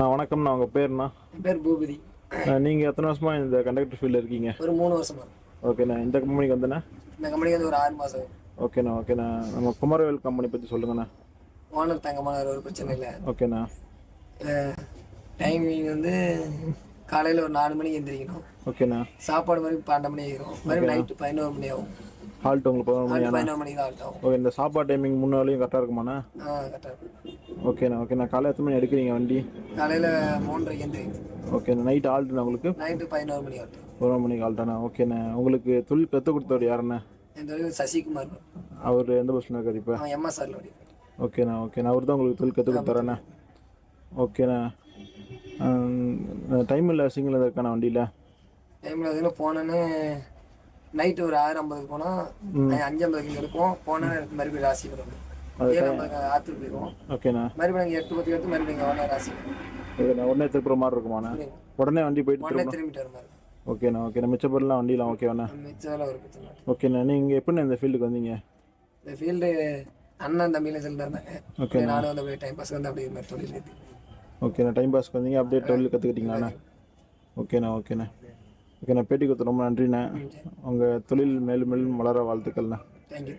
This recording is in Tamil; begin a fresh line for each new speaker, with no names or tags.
வணக்கம்ண்ணா. உங்கள் பேருண்ணா?
என் பேர் பூபதி.
நீங்கள் எத்தனை வருஷமா இந்த கண்டக்டர் ஃபீல்டில் இருக்கீங்க?
ஒரு 3 வருஷமா.
ஓகேண்ணா. இந்த கம்பெனிக்கு வந்தேண்ணா?
இந்த கம்பெனிக்கு வந்து ஒரு 6 மாதம்.
ஓகேண்ணா. நம்ம குமரவேல் கம்பெனி பற்றி சொல்லுங்கண்ணா.
ஓனர் தங்கமானவர், ஒரு பிரச்சனை இல்லை.
ஓகேண்ணா.
டைமிங் வந்து காலையில் ஒரு 4 மணிக்கு எந்திரிக்கணும்.
ஓகேண்ணா.
சாப்பாடு மாதிரி 12 மணி ஆகிரும். மறுபடியும் நைட்டு 11 மணி ஆகும்.
ஹால்ட் உங்களுக்கு 11
மணிக்கு தான் ஹால்ட் ஆகும்.
ஓகே. இந்த சாப்பாடு டைமிங் முன்னாலேயும் கரெக்டாக இருக்குமாண்ணா?
கரெக்டாக இருக்கும்.
ஓகேண்ணா. காலையில் எத்தனை மணி எடுக்கிறீங்க வண்டி?
காலையில் 3:30க்கு எந்திரிக்கும்.
ஓகேண்ணா. நைட்டு ஹால்ட்டுண்ணா உங்களுக்கு?
நைட்டு 11 மணி ஹால்ட்.
11 மணிக்கு ஹால்ட்டாண்ணா. ஓகேண்ணா. உங்களுக்கு தொழில் கற்றுக் கொடுத்தவர் யாருண்ணா?
என் தொழில் சசிகுமார்.
அவர் எந்த பஸ்ஸில் இருக்கார் இப்போ?
எம்எஸ்ஆர்ல.
ஓகேண்ணா. அவர் தான் உங்களுக்கு தொழில் கற்றுக் கொடுத்தாரண்ணா? ஓகேண்ணா. டைம் இல்லை சிங்கிள் இருக்காண்ணா வண்டியில்?
டைமில் அதில் போனேன்னு நைட்டு ஒரு 6:50க்கு போனால் 5:50க்கு எடுப்போம். போனால் மறுபடியும் ராசி வரும். 7:50 ஆற்றுக்கு போயிடுவோம்.
ஓகேண்ணா.
மறுபடியும் நாங்கள் 8:10 எடுத்து மறுபடியும் இங்கே ராசி வரும்.
ஓகேண்ணா. உடனே திருப்புற மாதிரி இருக்குமாண்ணா? உடனே வண்டி போயிட்டு
திரும்பிட்டு வர மாதிரி.
ஓகேண்ணா. மிச்ச பொருள்லாம் வண்டிலாம் ஓகேவாண்ணா?
மிச்சம் ஒரு பிரச்சனை.
ஓகேண்ணா. நீங்கள் எப்படிண்ணா இந்த ஃபீல்டுக்கு வந்தீங்க?
இந்த ஃபீல்டு அண்ணன் தம்பியில சொல்லிருந்தாங்க.
ஓகே.
நானும் வந்து அப்படியே டைம் பாஸ் வந்து அப்படியே மாதிரி தொழில் இருக்குது.
ஓகேண்ணா. டைம் பாஸ்க்கு வந்தீங்க, அப்படியே தொழில் கற்றுக்கிட்டீங்களாண்ணா? ஓகேண்ணா. பேட்டி கொடுத்து ரொம்ப நன்றிண்ணா. உங்கள் தொழில் மேலும் மேலும் வளர வாழ்த்துக்கள்ண்ணா.
தேங்க்யூ.